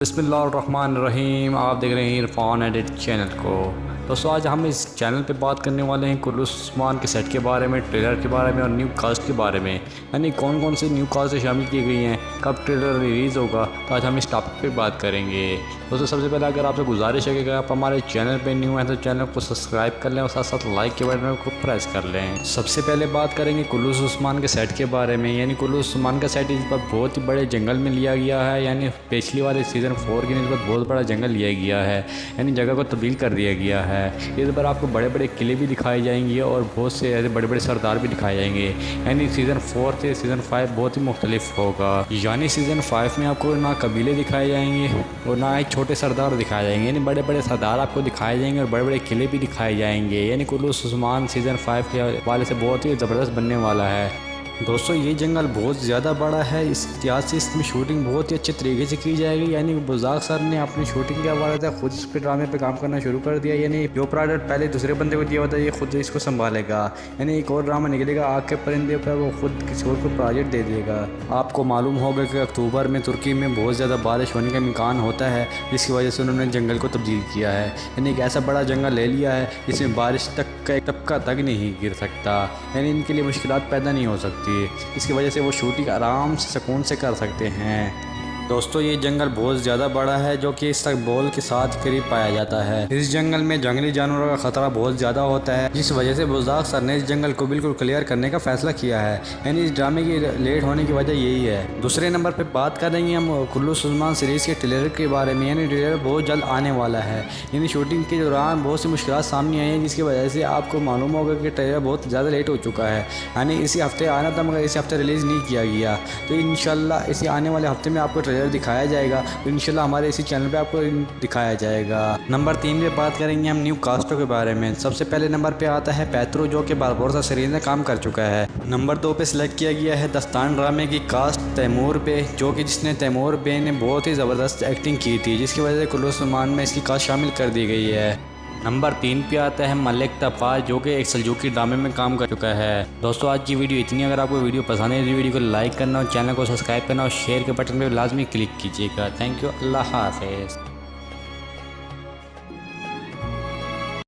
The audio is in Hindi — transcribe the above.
बिस्मिल्लाहिर्रहमानिर्रहीम। आप देख रहे हैं इरफान एडिट चैनल को। दोस्तों आज हम इस चैनल पे बात करने वाले हैं कुल्लूस उस्मान के सेट के बारे में, ट्रेलर के बारे में और न्यू कास्ट के बारे में, यानी कौन कौन सी न्यू कास्ट शामिल की गई हैं, कब ट्रेलर रिलीज़ होगा। तो आज हम इस टॉपिक पे बात करेंगे। दोस्तों सबसे पहले अगर आपसे गुजारिश है कि अगर आप हमारे चैनल पे न्यू हैं तो चैनल को सब्सक्राइब कर लें और साथ साथ लाइक के बटन को प्रेस कर लें। सबसे पहले बात करेंगे कुल्लूस उस्मान के सेट के बारे में, यानी कुल्लूस उस्मान का सेट इस बार बहुत ही बड़े जंगल में लिया गया है, यानी पिछली वाले सीज़न 4 की निस्बत बहुत बड़ा जंगल लिया गया है, यानी जगह को तब्दील कर दिया गया है। इस बार आपको बड़े बड़े किले भी दिखाए जाएंगे और बहुत से ऐसे बड़े बड़े सरदार भी दिखाए जाएंगे, यानी सीज़न 4 से सीज़न 5 बहुत ही मुख्तलिफ होगा। यानी सीज़न 5 में आपको ना कबीले दिखाए जाएंगे और ना ही छोटे सरदार दिखाए जाएंगे, यानी बड़े बड़े सरदार आपको दिखाए जाएंगे और बड़े बड़े किले भी दिखाए जाएंगे। यानी कुल्लूस उस्मान सीज़न 5 के वाले से बहुत ही ज़बरदस्त बनने वाला है। दोस्तों ये जंगल बहुत ज़्यादा बड़ा है, इस लिहाज से इसमें शूटिंग बहुत ही अच्छे तरीके से की जाएगी। यानी बुज़ाक सर ने अपनी शूटिंग के हवाले से खुद इस पे ड्रामे पे काम करना शुरू कर दिया, यानी जो प्रोडक्ट पहले दूसरे बंदे को दिया होता है ये खुद इसको संभालेगा। यानी एक और ड्रामा निकलेगा आग के परिंदे पर, वो खुद किसी और को प्रोजेक्ट दे देगा। आपको मालूम होगा कि अक्टूबर में तुर्की में बहुत ज़्यादा बारिश होने का इम्कान होता है, जिसकी वजह से उन्होंने जंगल को तब्दील किया है। यानी एक ऐसा बड़ा जंगल ले लिया है जिसमें बारिश तक का एक टपका तक नहीं गिर सकता, यानी इनके लिए मुश्किलात पैदा नहीं हो सकती। इसकी वजह से वो शूटिंग आराम से सुकून से कर सकते हैं। दोस्तों ये जंगल बहुत ज़्यादा बड़ा है जो कि इस्तांबुल के साथ करीब पाया जाता है। इस जंगल में जंगली जानवरों का खतरा बहुत ज़्यादा होता है, जिस वजह से बुज़ाक सर ने इस जंगल को बिल्कुल क्लियर करने का फैसला किया है। यानी इस ड्रामे की लेट होने की वजह यही है। दूसरे नंबर पर बात करेंगे हम कुल्लूस उस्मान सीरीज़ के ट्रेलर के बारे में, यानी ट्रेलर बहुत जल्द आने वाला है। यानी शूटिंग के दौरान बहुत सी मुश्किलात सामने आई हैं, जिसकी वजह से आपको मालूम होगा कि ट्रेलर बहुत ज़्यादा लेट हो चुका है। यानी इसी हफ्ते आना था मगर इसी हफ्ते रिलीज़ नहीं किया गया, तो इंशाल्लाह इसी आने वाले हफ्ते में आपको ट्रेलर दिखाया जाएगा, तो इंशाल्लाह हमारे इसी चैनल पे आपको दिखाया जाएगा। नंबर 3 पे बात करेंगे हम न्यू कास्टों के बारे में। सबसे पहले नंबर पे आता है पैत्रो, जो कि बारबोसा सीरीज में काम कर चुका है। नंबर 2 पे सिलेक्ट किया गया है दस्तान ड्रामे की कास्ट तैमूर बे, जो कि जिसने तैमूर बे ने बहुत ही ज़बरदस्त एक्टिंग की थी, जिसकी वजह से कुल्लूस उस्मान में इसकी कास्ट शामिल कर दी गई है। नंबर 3 पे आता है मलिक तफार, जो कि एक सल्जूकी ड्रामे में काम कर चुका है। दोस्तों आज की वीडियो इतनी। अगर आपको वीडियो पसंद है तो वीडियो को लाइक करना और चैनल को सब्सक्राइब करना और शेयर के बटन पर लाजमी क्लिक कीजिएगा। Thank you. अल्लाह हाफ़िज़।